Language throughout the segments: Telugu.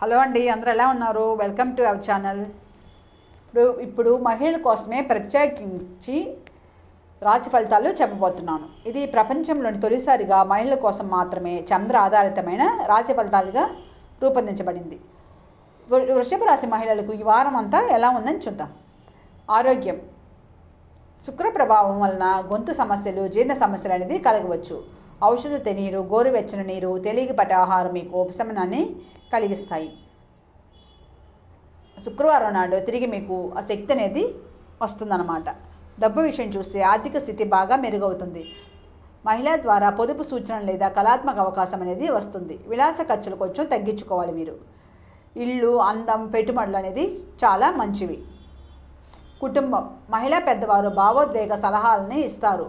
హలో అండి, అందరూ ఎలా ఉన్నారు? Welcome to our channel. ఇప్పుడు మహిళల కోసమే ప్రత్యేకించి రాశి ఫలితాలు చెప్పబోతున్నాను. ఇది ప్రపంచంలోని తొలిసారిగా మహిళల కోసం మాత్రమే చంద్ర ఆధారితమైన రాశి ఫలితాలుగా రూపొందించబడింది. వృషభ రాశి మహిళలకు ఈ వారం అంతా ఎలా ఉందని చూద్దాం. ఆరోగ్యం. శుక్ర ప్రభావం వలన గొంతు సమస్యలు, జీర్ణ సమస్యలు అనేది కలగవచ్చు. ఔషధ నీరు, గోరువెచ్చని నీరు, తేలికపాటి ఆహారం మీకు ఉపశమనాన్ని కలిగిస్తాయి. శుక్రవారం నాడు తిరిగి మీకు ఆ శక్తి అనేది వస్తుందన్నమాట. డబ్బు విషయం చూస్తే ఆర్థిక స్థితి బాగా మెరుగవుతుంది. మహిళ ద్వారా పొదుపు సూచన లేదా కళాత్మక అవకాశం అనేది వస్తుంది. విలాస ఖర్చులు కొంచెం తగ్గించుకోవాలి మీరు. ఇల్లు, అందం, పెట్టుబడులు అనేది చాలా మంచివి. కుటుంబం. మహిళా పెద్దవారు భావోద్వేగ సలహాలని ఇస్తారు.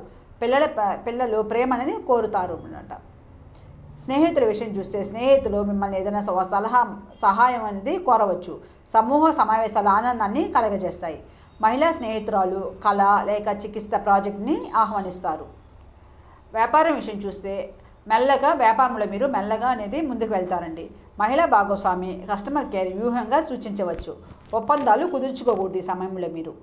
పిల్లలు ప్రేమ అనేది కోరుతారు అన్నమాట. స్నేహితుల విషయం చూస్తే స్నేహితులు మిమ్మల్ని ఏదైనా సహాయం అనేది కోరవచ్చు. సమూహ సమావేశాలు ఆనందాన్ని కలగజేస్తాయి. మహిళా స్నేహితురాలు కళ లేక చికిత్స ప్రాజెక్ట్ని ఆహ్వానిస్తారు. వ్యాపారం విషయం చూస్తే వ్యాపారంలో మీరు మెల్లగా అనేది ముందుకు వెళ్తారండి. మహిళా భాగస్వామి కస్టమర్ కేర్ వ్యూహంగా సూచించవచ్చు. ఒప్పందాలు కుదుర్చుకోకూడదు ఈ సమయంలో మీరు.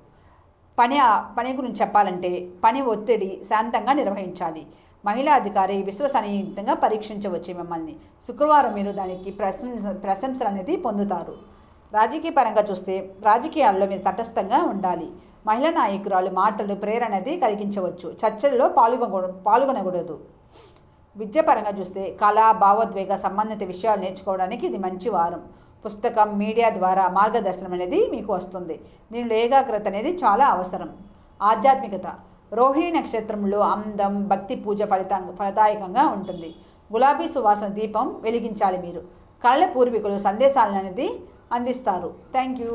పని గురించి చెప్పాలంటే పని ఒత్తిడి శాంతంగా నిర్వహించాలి. మహిళా అధికారి విశ్వసనీయంగా పరీక్షించవచ్చు మిమ్మల్ని. శుక్రవారం మీరు దానికి ప్రశంసలు అనేది పొందుతారు. రాజకీయ పరంగా చూస్తే రాజకీయాల్లో మీరు తటస్థంగా ఉండాలి. మహిళా నాయకురాలు మాటలు ప్రేరణ అనేది కలిగించవచ్చు. చర్చల్లో పాల్గొనకూడదు. విద్యాపరంగా చూస్తే కళ, భావోద్వేగ సంబంధిత విషయాలు నేర్చుకోవడానికి ఇది మంచి వారం. పుస్తకం, మీడియా ద్వారా మార్గదర్శనం అనేది మీకు వస్తుంది. దీనిలో ఏకాగ్రత అనేది చాలా అవసరం. ఆధ్యాత్మికత. రోహిణి నక్షత్రంలో అందం, భక్తి పూజ ఫలదాయకంగా ఉంటుంది. గులాబీ సువాసన దీపం వెలిగించాలి మీరు. కళ్ళ పూర్వీకులు సందేశాలను అనేది అందిస్తారు. Thank you.